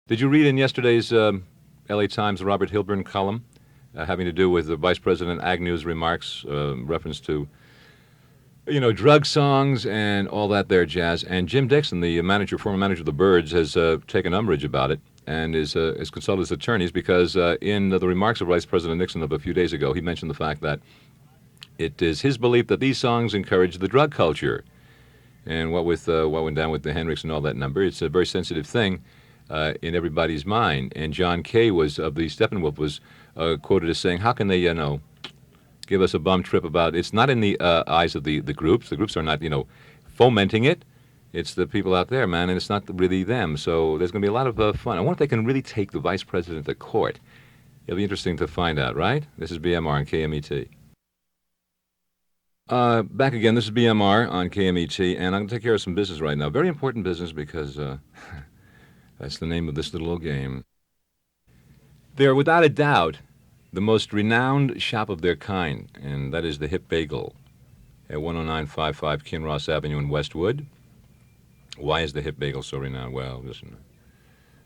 Did you read in yesterday's L.A. Times Robert Hilburn column having to do with the Vice President Agnew's remarks, reference to, drug songs and all that there jazz? And Jim Dixon, the former manager of the Birds, has taken umbrage about it and is consulted his attorneys because in the remarks of Vice President Nixon of a few days ago, he mentioned the fact that it is his belief that these songs encourage the drug culture. And what went down with the Hendrix and all that number, it's a very sensitive thing in everybody's mind. And John Kay of the Steppenwolf was quoted as saying, how can they, give us a bum trip about it's not in the eyes of the groups. The groups are not, fomenting it. It's the people out there, man, and it's not really them. So there's going to be a lot of fun. I wonder if they can really take the vice president to court. It'll be interesting to find out, right? This is BMR on KMET. Back again, this is BMR on KMET, and I'm going to take care of some business right now. Very important business because that's the name of this little old game. They're, without a doubt, the most renowned shop of their kind, and that is the Hip Bagel at 10955 Kinross Avenue in Westwood. Why is the Hip Bagel so renowned? Well, listen,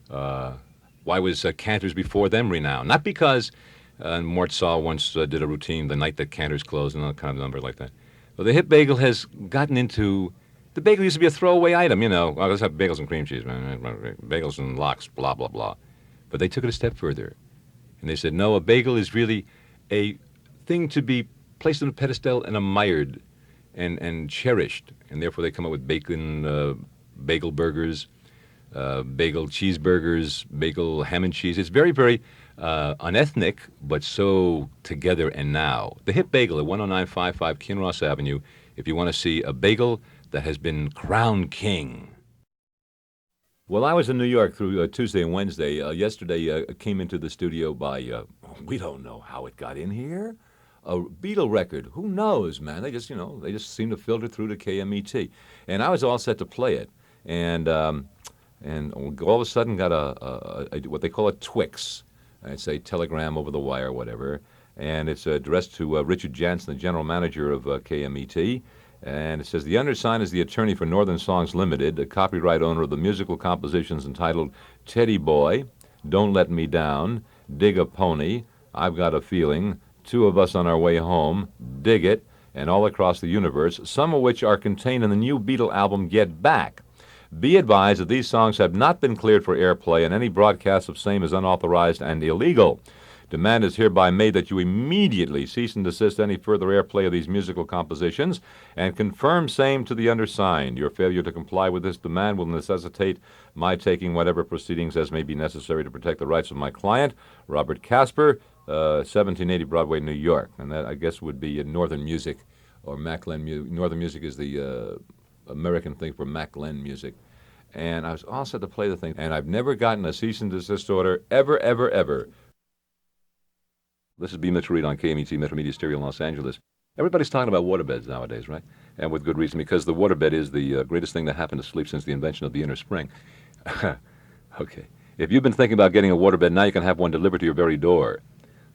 why was Cantor's before them renowned? Not because Mort Saul once did a routine the night that Cantor's closed and all kind of number like that. Well, the Hip Bagel has gotten into... The bagel used to be a throwaway item, let's have bagels and cream cheese, man. Bagels and lox, blah, blah, blah. But they took it a step further. And they said, no, a bagel is really a thing to be placed on a pedestal and admired and cherished. And therefore they come up with bacon, bagel burgers, bagel cheeseburgers, bagel ham and cheese. It's very, very unethnic, but so together and now. The Hip Bagel at 10955 Kinross Avenue, if you want to see a bagel that has been crowned king. Well, I was in New York through Tuesday and Wednesday. Yesterday came into the studio by, we don't know how it got in here, a Beatle record. Who knows, man? They just seem to filter through to KMET. And I was all set to play it. And all of a sudden got a what they call a Twix. It's a telegram over the wire or whatever. And it's addressed to Richard Jansen, the general manager of KMET. And it says, the undersigned is the attorney for Northern Songs Limited, a copyright owner of the musical compositions entitled Teddy Boy, Don't Let Me Down, Dig a Pony, I've Got a Feeling, Two of Us on Our Way Home, Dig It, and All Across the Universe, some of which are contained in the new Beatle album Get Back. Be advised that these songs have not been cleared for airplay, and any broadcast of same is unauthorized and illegal. Demand is hereby made that you immediately cease and desist any further airplay of these musical compositions and confirm same to the undersigned. Your failure to comply with this demand will necessitate my taking whatever proceedings as may be necessary to protect the rights of my client, Robert Casper, 1780 Broadway, New York. And that, I guess, would be in Northern Music, or Maclen Music. Northern Music is the American thing for Maclen Music. And I was all set to play the thing, and I've never gotten a cease and desist order ever, ever, ever. This is B. Mitchell Reed on KMET, Metro Media Stereo in Los Angeles. Everybody's talking about waterbeds nowadays, right? And with good reason, because the waterbed is the greatest thing that happened to sleep since the invention of the inner spring. Okay. If you've been thinking about getting a waterbed, now you can have one delivered to your very door.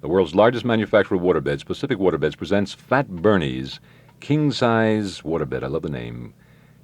The world's largest manufacturer of waterbeds, Pacific Waterbeds, presents Fat Bernie's king-size waterbed. I love the name.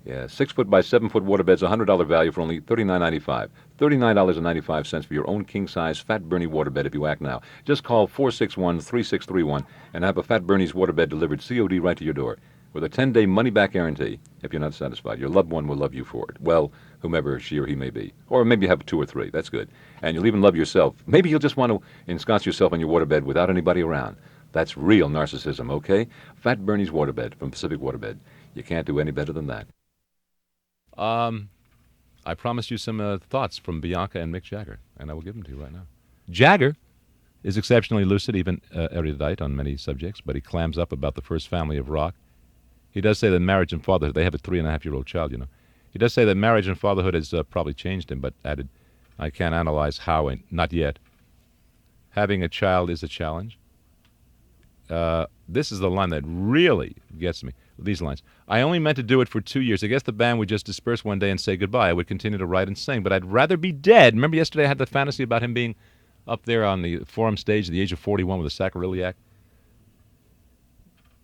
Yeah, 6-foot by 7-foot waterbeds, $100 value for only $39.95. $39.95 for your own king-size Fat Bernie waterbed if you act now. Just call 461-3631 and have a Fat Bernie's waterbed delivered COD right to your door with a 10-day money-back guarantee. If you're not satisfied, your loved one will love you for it. Well, whomever she or he may be. Or maybe you have 2 or 3. That's good. And you'll even love yourself. Maybe you'll just want to ensconce yourself in your waterbed without anybody around. That's real narcissism, okay? Fat Bernie's waterbed from Pacific Waterbed. You can't do any better than that. I promised you some thoughts from Bianca and Mick Jagger, and I will give them to you right now. Jagger is exceptionally lucid, even erudite on many subjects, but he clams up about the first family of rock. He does say that marriage and fatherhood, they have a 3.5-year-old child, He does say that marriage and fatherhood has probably changed him, but added, I can't analyze how, and not yet. Having a child is a challenge. This is the line that really gets me. These lines. I only meant to do it for 2 years. I guess the band would just disperse one day and say goodbye. I would continue to write and sing, but I'd rather be dead. Remember yesterday I had the fantasy about him being up there on the Forum stage at the age of 41 with a sacroiliac?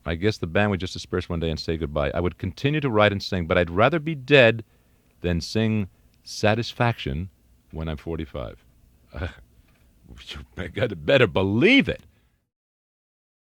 I guess the band would just disperse one day and say goodbye. I would continue to write and sing, but I'd rather be dead than sing Satisfaction when I'm 45. You better believe it.